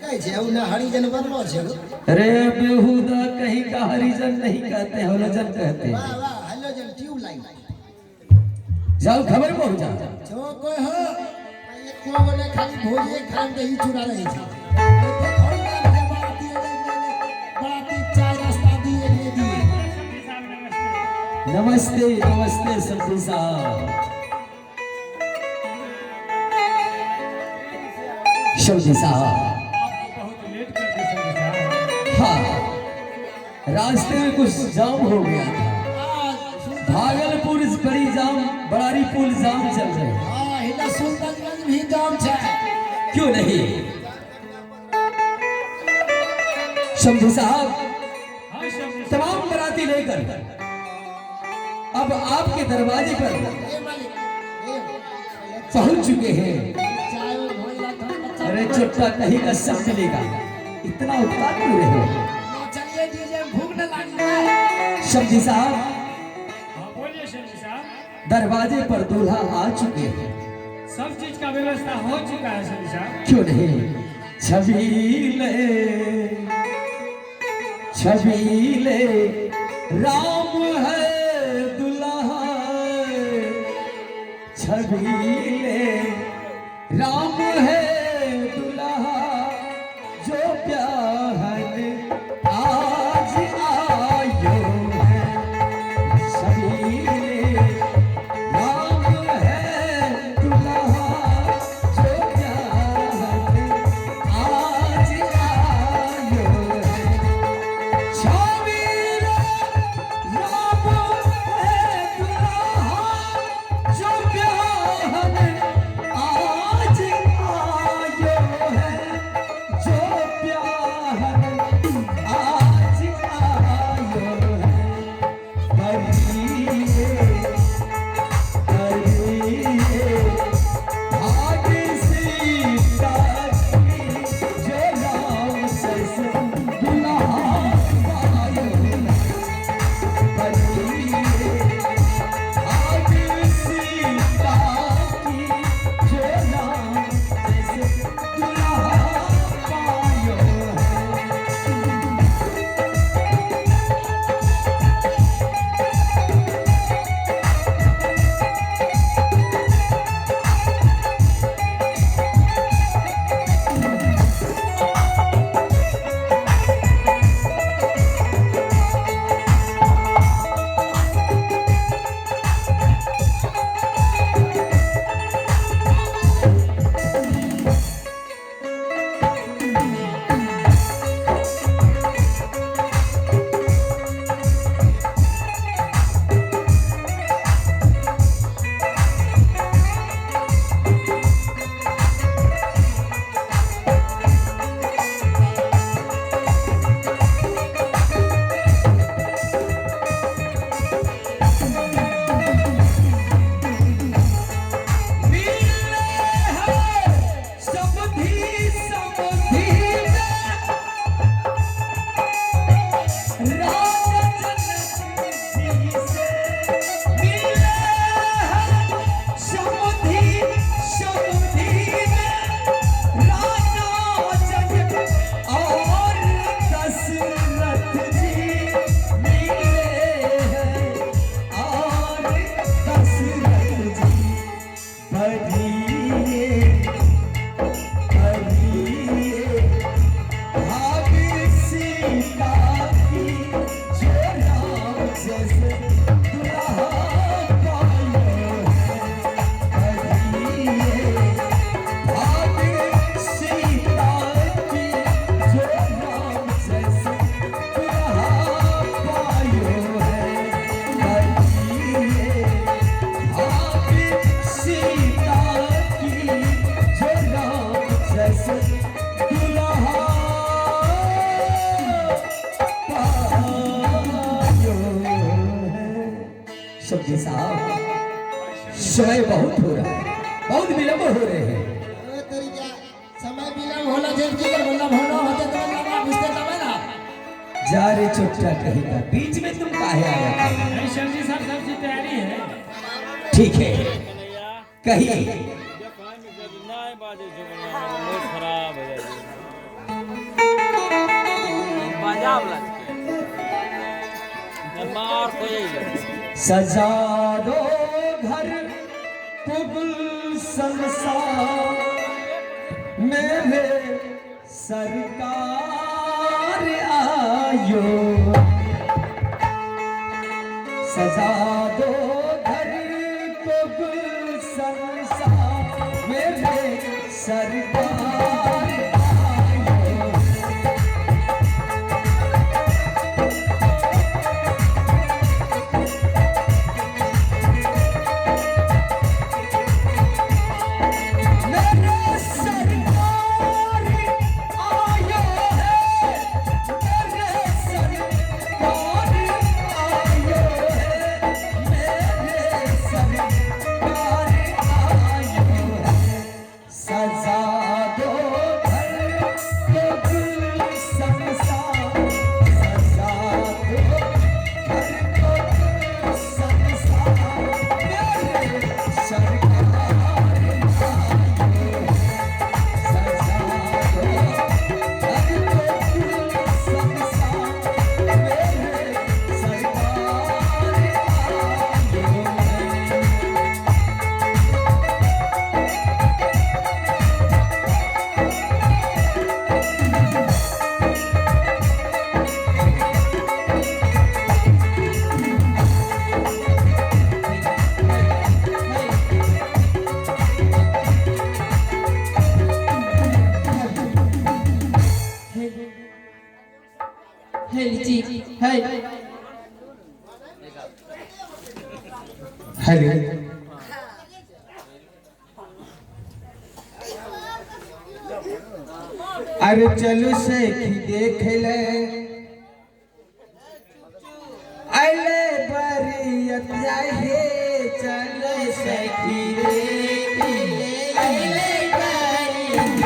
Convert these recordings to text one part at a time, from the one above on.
कहे छे उन्हें हरिजन बनलो छे। अरे बेहुदा कहीं का हरिजन नहीं कहते हलोजन कहते हैं। वाह वाह हलोजन ट्यूब लाइन। जाओ खबर पहुंचा जो कोई हो एक को बोले खाली भोजे खान के ही चुरा रही थी। देखो ना बाराती बाराती चाय नाश्ता दिए ले दिए। नमस्ते नमस्ते संतू साहब। शमशी साहब हाँ रास्ते में कुछ जाम हो गया था। भागलपुर बड़ी जाम बड़ारी पुल जाम चल रहे हैं। हाँ हिला सुल्तानगंज भी जाम छे। क्यों नहीं शंभू साहब तमाम बराती लेकर अब आपके दरवाजे पर पहुंच चुके हैं। अरे चुट्टा कहीं का सब मिलेगा इतना उत्पाद क्यों रहे हो? चलिए डीजे भूख न लगी। शमशी साहब बोलिए शमशी साहब। दरवाजे पर दूल्हा आ चुके हैं। सब चीज का व्यवस्था हो चुका है शमशी साहब। क्यों नहीं छबीले छबीले राम है दुल्हा छबीले राम है दुल्हा जो प्यार आज आयो है छबीले राम है दुल्हा जो प्यार आज आयो है छबीले राम है दुल्हा जो प्यार आज आयो है जो प्यार आज आयो है करिए करिए भाग सीता की जो राम सस दुल्हा आयो है करिए भाग सीता की जो राम सस दुल्हा आयो है। शमशी साहब समय बहुत हो रहा है बहुत विलंब हो रहे हैं। तेरी क्या समय विलंब होला जेब की कर बोला भोला होते तो लगा घुसते तब ना जा रे चुट्टा कहीं का बीच में तुम काहे आया था? नहीं शमशी साहब सबकी तैयारी है। ठीक है कहिए खराब है सजा दो घर को गुलशन सा मेरे सरकार आयो। सजा दो घर को गुलशन सा मेरे सरकार आयो। हेलो अरे चलो सखी देख ले अले बरियत जाहे चलो सखी देख ले अले बरियत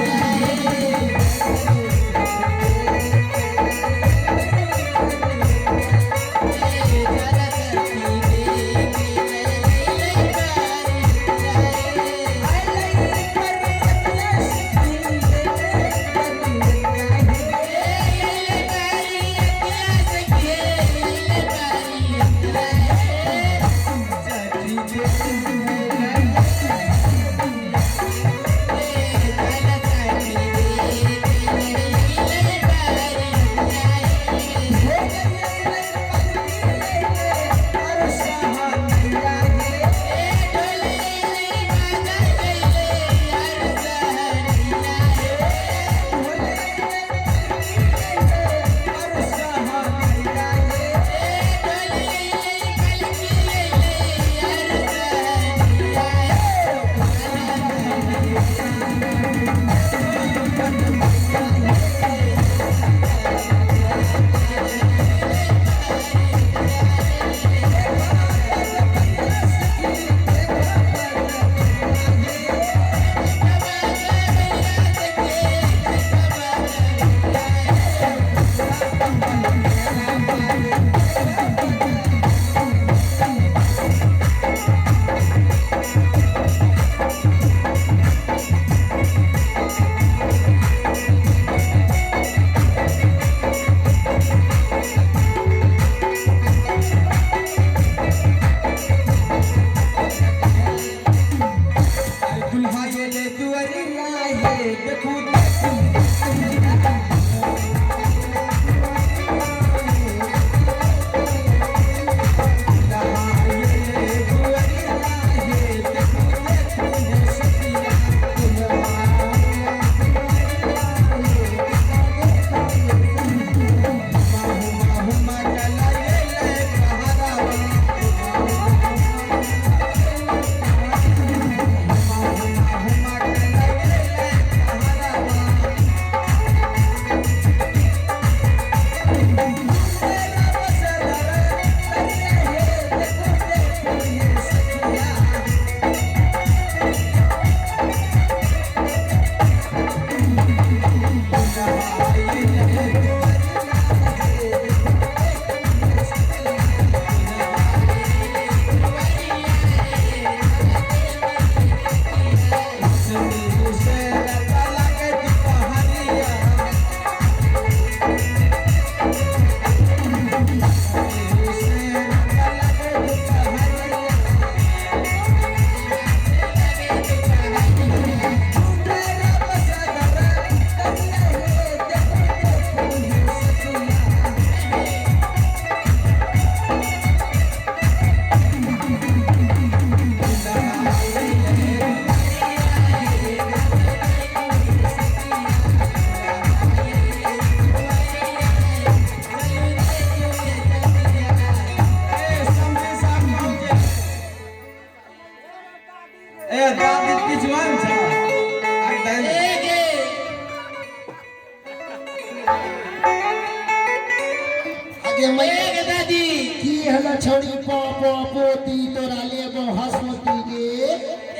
आगे मैं एक दादी की हला छोड़ी पापा पोती तोरा लेबो हसमती के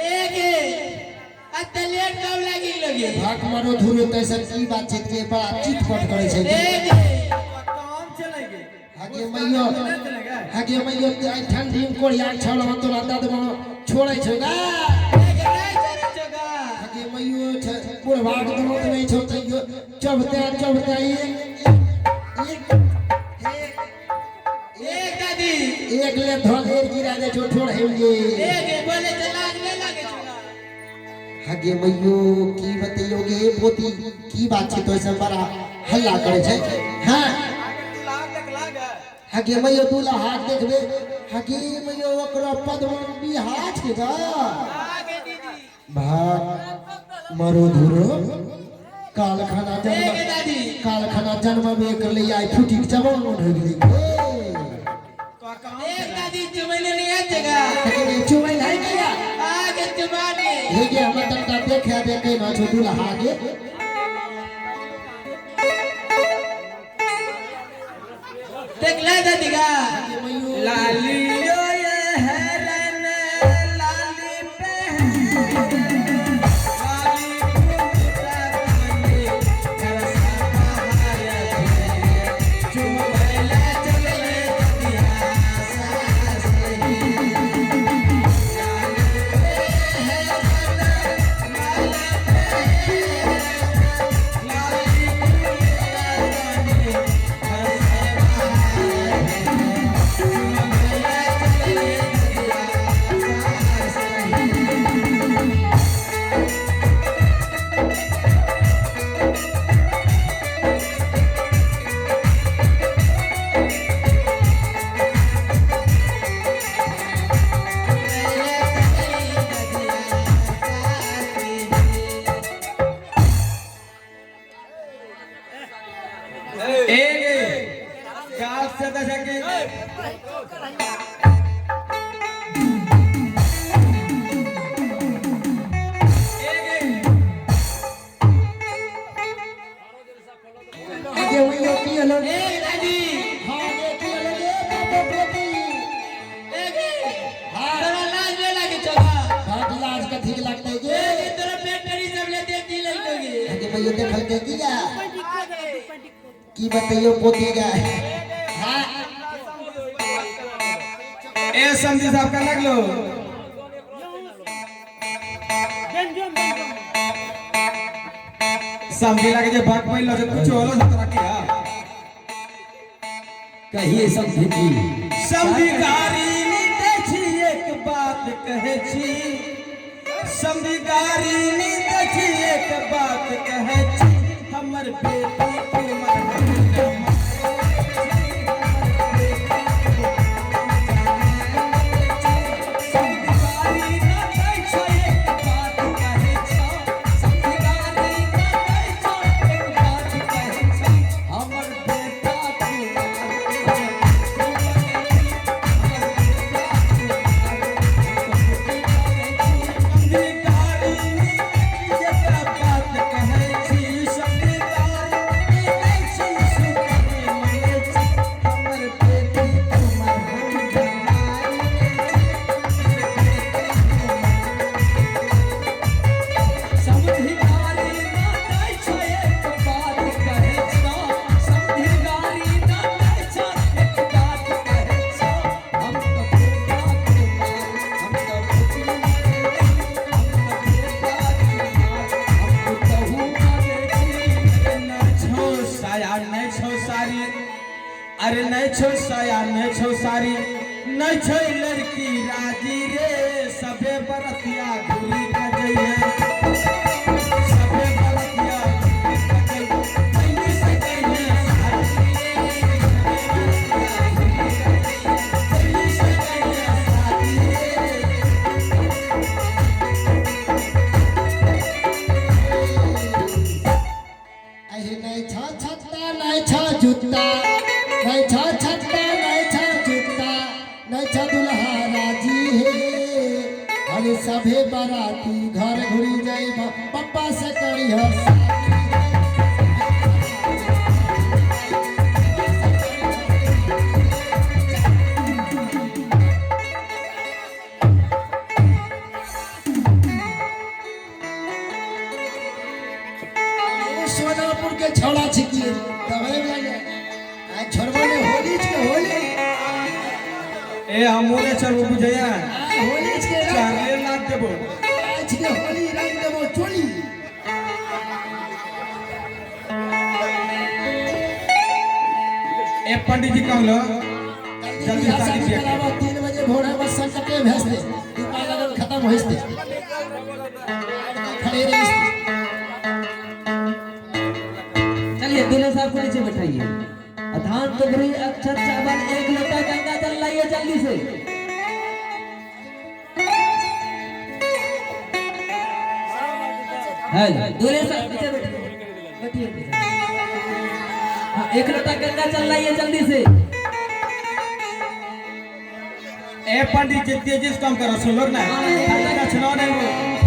एक लेट कब लगी लगे भाग मारो धुरो तैसे की बातचीत के बड़ा चिटपट करे छै एक काम चलेंगे आगे मैयो आगे मैयो ठंडी में कोड़िया छड़ तोरा ददमा छोड़े छै ना आगे मैयो बुढ़वा के दमत नहीं छौ तैयो चबते एक दादी एक ले धोले गिरा दे छौ ठोड़ हेंगे एक बोले चला नहीं लगे छोड़ा आगे मैयो की बतैयोगे पोती की बात छै तो सब बड़ा हल्ला करे छै हां आगे मैयो दूल्हा हाथ देखबे आगे मैयो ओकरा पद्म बिहा छै गा आगे दीदी भाग मरो धुरो कालखाना एक दादी जन्म में कर ले आई फुटी जवान हो गेली एक दादी चुमैले नहीं आतेगा आगे चुमै नहीं गया आगे चुमाने हे गे हम तक देखा देखे ना छो दूल्हा आगे देख ले दादी का लालियो ये हैरन लाली पे लाली कुत्ता बने करसा बहाया चुम बैला चले दिया आगे मैयो की हलो एक दादी हां गे की हलो गे पापा पोती एक तेरा लाज नहीं लगे छोड़ा भाग लाज का ठीक लगते गे एक तेरा बैटरी सब ले दे दी लगे आगे मैयो देखल के किया की बतैयो पोती गा हां ए समझी साहब का लग लो समझी लगे जे भाग पहिल से कुछ होलो से तोरा किया कहिए समझी जी समझिगारी नीते छी एक बात कहे छी समझिगारी नीते छी एक बात कहे छी हमर बेटी के मन अरे नहीं छो साया नहीं छो सारी नहीं छो लड़की राजी रे सबे बरतिया घुरी का जइए सबे बरतिया घुरी का जइए नहीं से कहिए अहे नहीं छा छत्ता नहीं छा जूता नहीं छा छत्ता नहीं छा जूता नहीं छा दुल्हा राजी है अरे सभे बाराती घर घुरी जाए पप्पा से करी हस ए हमोरे चल बुझैया होली के चाले लाग देबो आज के होली रंग देबो चोली ए पंडित जी कहलो जल्दी जल्दी शादी किया 3 बजे भोर में बस सके भेज दे दीपा लगन खत्म होइस दे खड़े रहिस चलिए दूल्हे साहब को नीचे बैठाइए। धान दुबरी अक्षर चावल 1 लोटा गंगा जल लाइए जल्दी से। है दूल्हे साहब नीचे बैठिए बैठिए। हाँ 1 लोटा गंगा जल लाइए जल्दी से। ए पंडित जी तेजी से काम करो सुन लो ना का चुनाव नहीं हो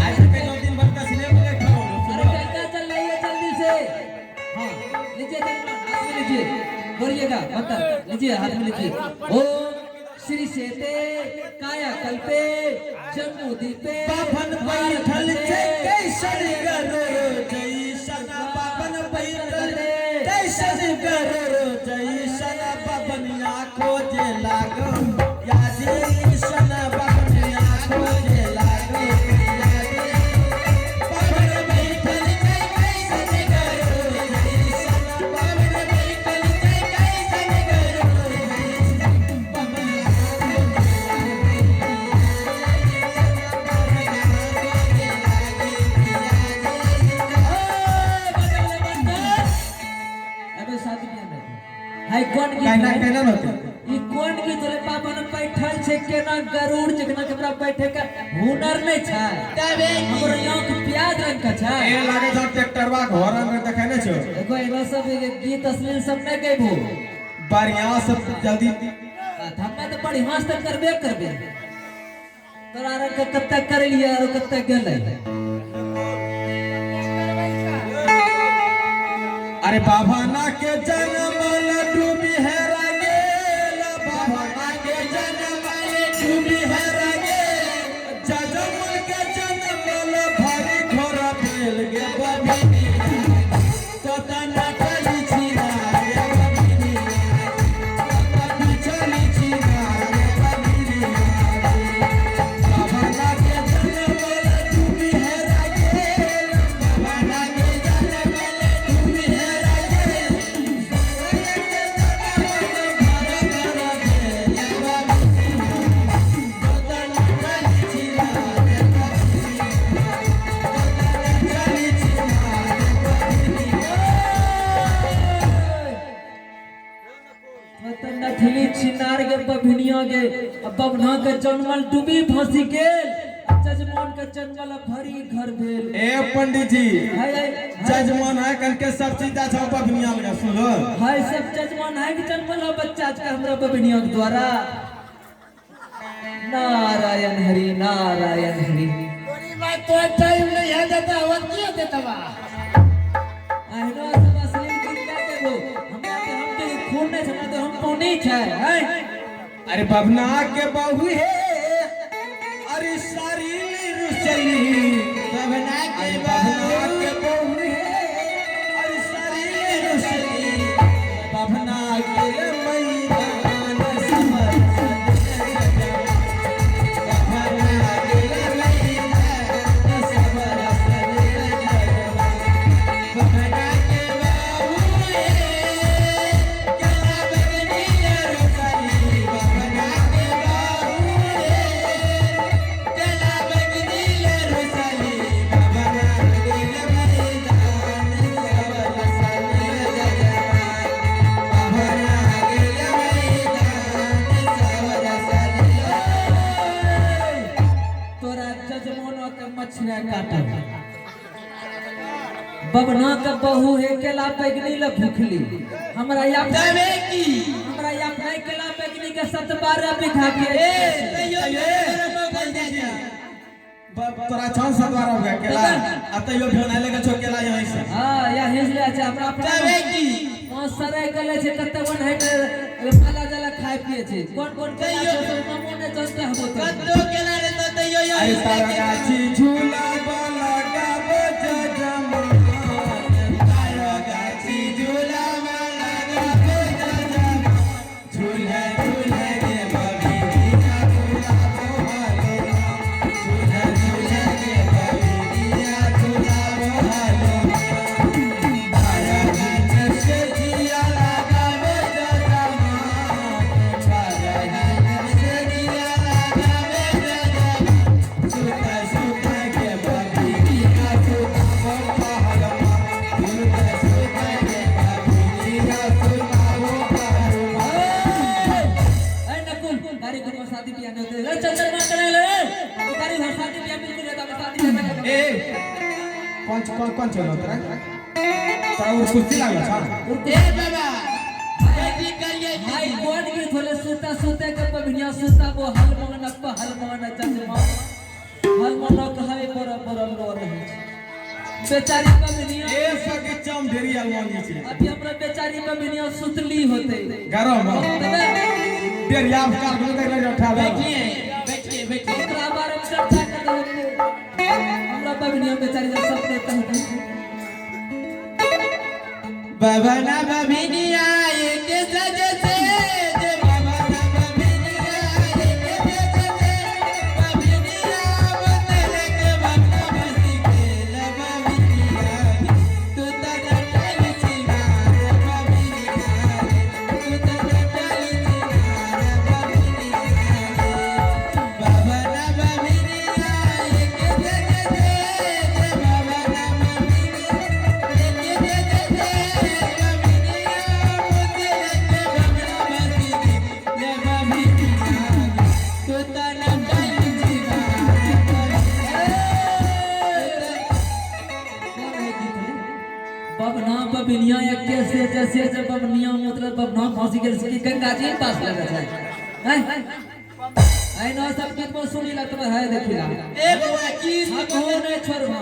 आज के 2 दिन बाद का सिनेमा देखो अरे गंगा जल लाइए जल्दी से। हाँ लीजिए हाथ में लीजिए बोलिएगा मतलब लीजिए हाथ में लीजिए। ओम श्री शेते काया कल्पे जम्मू दीपे बाभन बैठल छे कैसन करो जैसन बाभन बैठल कैसन करो जैसन बाभन आँखों जे लागो यादे ईसन बाभन आँखों जे लागो यादे बाभन बैठल छे कैसन करो जैसन बाभन बैठल छे कैसन करो अबे शादी किया नहीं हाय कौन की कहना कहना होते ई कौन की तोरे पापा ने बैठल छे केना गरुड़ जकना केकरा बैठे का हुनर नहीं छै तबे हमरो आंख प्याज रंग का छै। ए लागे छ ट्रैक्टरवा घर में देखाने छ देखो एगो सब गीत अश्लील सब नहीं गइबो बढ़िया सब जल्दी धक्का तो बढ़िया से करबे करबे तोरा रंग के कत्ते कर लिया और कत्ते गेलै। अरे बाभाना के जन्म डूबी हेरा गेल बाभाना के जन्म डूबी हेरा गेल जजमल के जन्म भरी घोर भेल गे बबिनी तो तना चली छिना रे बबिनी तो चली छिना रे बबिनी बाभाना के जन्म डूबी हेरा गेल बाभाना के जन्म डूबी हेरा गेल नथली छिनार के बभिनिया के बबना के जन्मल डूबी फांसी गेल जजमान के जन्मल भरी घर भेल। ए पंडित जी हाय जजमान है कल के सब चीज अच्छा बबनिया लगा सुन लो हाय सब जजमान है कि जन्मल हो बच्चा के हमरा बभिनिया के द्वारा। नारायण हरि नारायण हरि। तोरी बात तो टाइम नहीं है देता और क्या देता बा आइनो सब अश्लील गीत गा देबो हमरा के हम के खून नहीं छना तो हम तो नहीं छै हैं। अरे बबना के बहू है अरे सारी रुसली बबना के बबना के बहू है अरे सारी रुसली बबना के मैदान समर बबना के मैदान समर बबना के बहू है कला बगनी रुसली बबना के बहू है कला बगनी रुसली बबना के मैदान समर बबना के मैदान तोरा जजमानो के मछलिया काटब बबना के बहू है केला बैगनी ल भूखली हमरा या तबे की हमरा या नहीं केला बैगनी के 12 बीघा के तैयो मेरे बोल दे जा तोरा छन सतवार हो गया केला अतयो भेनाले के छो केला यहीं से हां या हिजले छै हमरा तबे की पांच सराय गले छै कते वन है माला जला खाए पिए छै कोन केला छै नामो ने जानते हम तो कत्तो केला रे तो तैयो अरे तारा गाछी झूला वाला गाबो जजमान तारा गाछी झूला वाला गाबो जजमान झूले झूले गे बबिनी कौन चल रहा है तेरा वो कुश्ती लागल छा ए बाबा बेटी करिए भाई कोड की थोले सुता सुते के बबिनिया सुता वो हल मंगन चंद्रमा हल मनो कहावे पर लोर है बेचारी बबिनिया ए सके चम ढेरी अलमानी छे अभी हमरा बेचारी बबिनिया सुतली होते गरम देर याद कर दो कर ले उठा ले बैठिए ओकरा बारे में चर्चा कर रहे हमरा बबिनिया बेचारी जब सपने तहत बाबा ना बबिनिया ये के सजे से जे बाबा ना बबिनिया ये के सजे से बबिनिया बदले के बाबा बसी के ला बबिनिया तू ता डाली चिना बबिनिया तू ता डाली चिना बबिनिया बाबा ना बबिनिया ये के सजे से जे बाबा ना बबिनिया ये के सजे से बबना बबिनिया एक कैसे जैसे जब बबनिया मतलब बबना फांसी के इसकी गंगा जी के पास लगा था हैं आई नो सब गीत में सुनी ला तुम्हें है देखिला ए बउआ की हम हो ने छोड़वा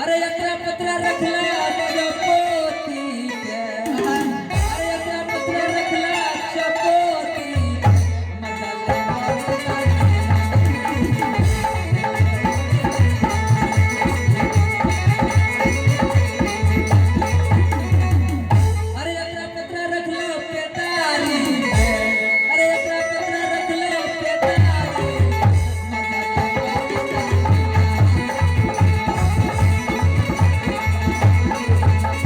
अरे एकरा पत्रा रखला चपोती के अरे एकरा पत्रा रखला चपोती अरे एकरा पत्रा रखला पेटारी अरे एकरा पत्रा रखला पेटारी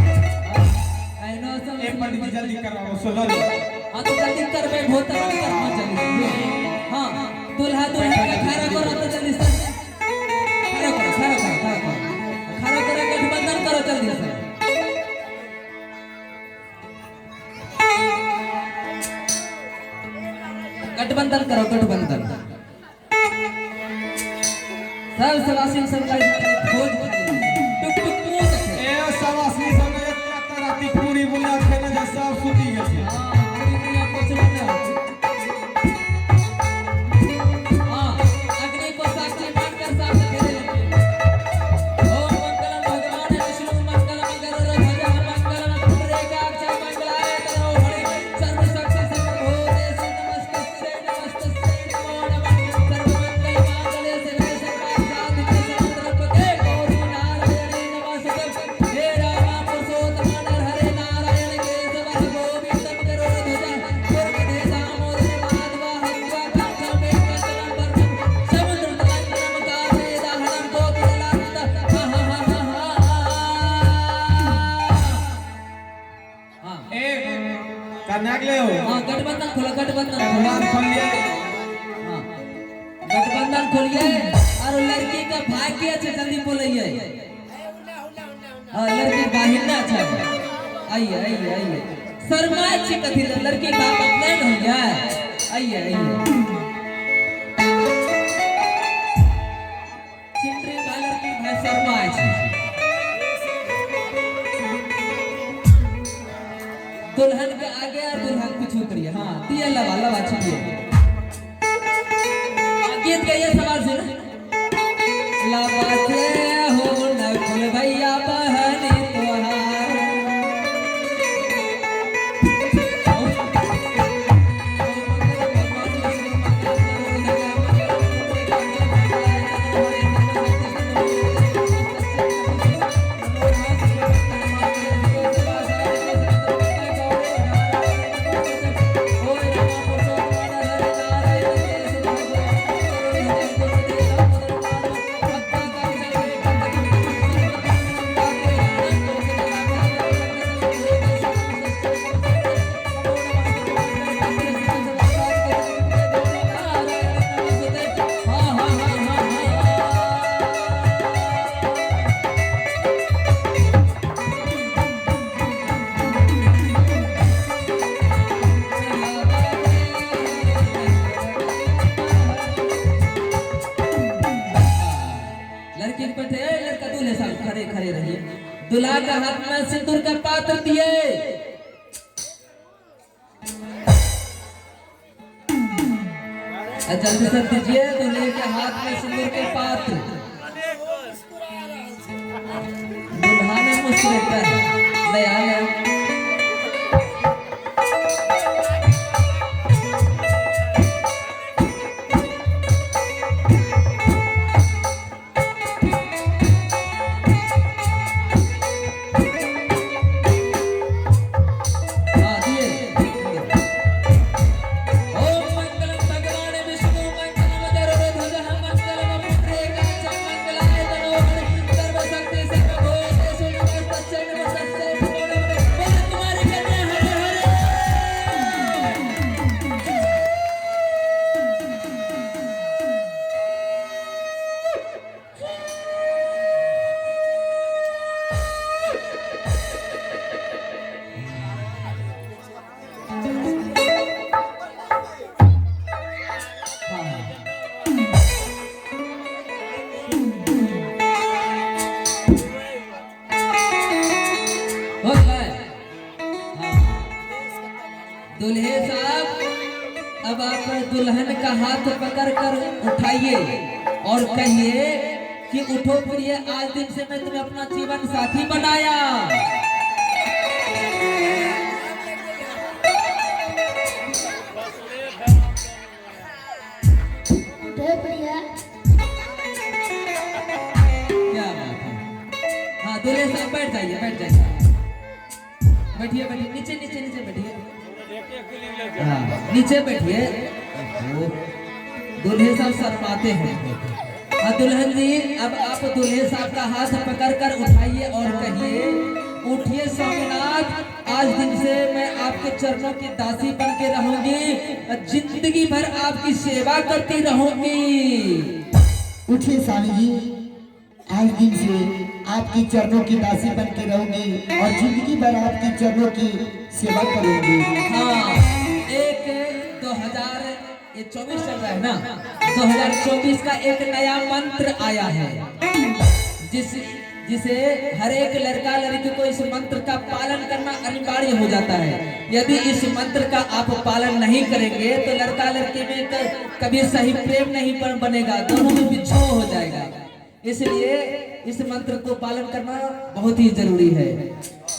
आई नो सब एक पंडित जी जल्दी करवाओ सोलह हाँ तो जल्दी करबे बहुत कर्मा चली हाँ दुल्हा दुल्हन का खड़ा करो तो जल्दी से खड़ा करो गठबंधन करो जल्दी से गठबंधन करो गठबंधन सब सवासी सब का खोज टुक टुक टुक ए सवासी सब एक राती पूरी बुला खेले जा सब सुती गए हाँ पूरी दुनिया पहुंचना ना हाँ अग्नि को साक्षी मानकर साथ घेरे लेंगे ओम मंगलम भगवान विष्णु मंगलम गरुड़ ध्वज मंगलम पुंडरीकाक्ष मंगलाय तनो हरि सर्व शक्ति सर्वभूतेषु नमस्तस्यै नमो नमः सर्वमंगल मांगल्ये शिवे सर्वार्थसाधिके शरण्ये गौरी नारायणी नमस्ते हे राम पुरुषोत्तम हरे नारायण केशव गोविंदम गरुड़ ध्वज पूर्वधे दामोदर माधव हत्वा कांचन वेंकटरम वर्णम समुद्र तलंगम कामे दाहनम गोकुलानंद हा हा हा हा ए कन्याक ले हो हाँ गठबंधन खोलो गठबंधन भगवान खोल लिए हाँ गठबंधन खोलिए और लड़की का भाग्य अच्छे जल्दी बोलिए हाँ लड़की बाहिना अच्छा आइए आइए आइए शर्माए छी कथी लड़की का बाप नहीं होइए आइए आइए चिंट्री का लड़की भाई शर्माए छी दुल्हन के आगे और दुल्हन कुछ उतरिए हाँ दिए लवा लवा छिड़िए गीत गाइए सवाल सुन लवा से हो न फूल भैया बहनी तोहार दुल्हा का हाथ में सिंदूर का पात्र दिए। जल्दी से दीजिए दूल्हे के हाथ में सिंदूर के पात्र। दुल्हा ने मुस्कुराकर नया नया दूल्हे साहब, अब आप दुल्हन का हाथ पकड़ कर उठाइए और कहिए कि उठो प्रिय, आज दिन से मैं तुम्हें अपना जीवन साथी बनाया। उठो प्रिया। क्या बात है। हाँ दूल्हे साहब बैठ जाइए, बैठ जाइए, बैठिए बैठिए, नीचे नीचे नीचे बैठिए। हाँ नीचे बैठिए। दूल्हे साहब शर्माते हैं। हाँ दुल्हन जी, अब आप दूल्हे साहब का हाथ पकड़कर उठाइए और कहिए, उठिए स्वामीनाथ, आज दिन से मैं आपके चरणों की दासी बन के रहूंगी, जिंदगी भर आपकी सेवा करती रहूंगी। उठिए स्वामी जी, आज दिन से आपकी चरणों की दासी बन के रहूंगी और जिंदगी भर आपकी चरणों की सेवा करूंगी। हाँ, एक 2024 चल रहा है ना, 2024 का एक नया मंत्र आया है, जिसे हर एक लड़का लड़की को इस मंत्र का पालन करना अनिवार्य हो जाता है। यदि इस मंत्र का आप पालन नहीं करेंगे तो लड़का लड़की में कभी सही प्रेम नहीं बनेगा, दोनों में बिछोह हो जाएगा। इसलिए इस मंत्र को पालन करना बहुत ही जरूरी है।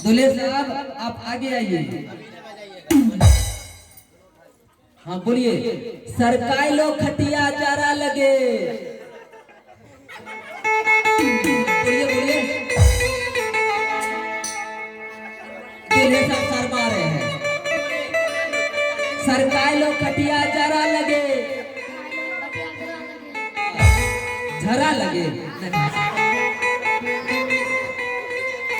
दूल्हे साहब आप आगे आइए। हाँ बोलिए, सरकाई लोग खटिया चारा लगे। बोलिए बोलिए। दूल्हे साहब शर्मा रहे हैं। सरकाई लोग खटिया चारा लगे, झरा लगे।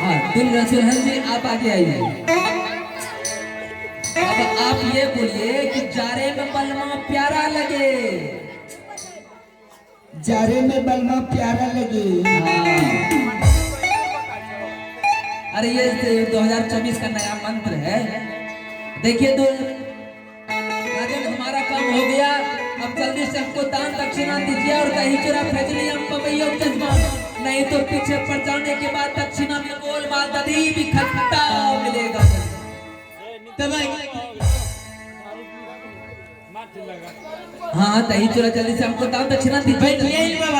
हाँ दुल्हन जी आप आगे आइए। अब आप ये बोलिए कि जारे में बलमा प्यारा लगे। जारे में बलमा प्यारा लगे। हाँ। अरे ये 2024 का नया मंत्र है। देखिए राजन, हमारा काम हो गया, अब जल्दी से हमको दान दक्षिणा दीजिए और दही चूरा फजली हम पवैया जज्बा, नहीं तो पीछे पड़ जाने के बाद दक्षिणा में गोल माल दही भी खट्टा मिलेगा। हाँ दही चूरा जल्दी से हमको दान दक्षिणा दीजिए।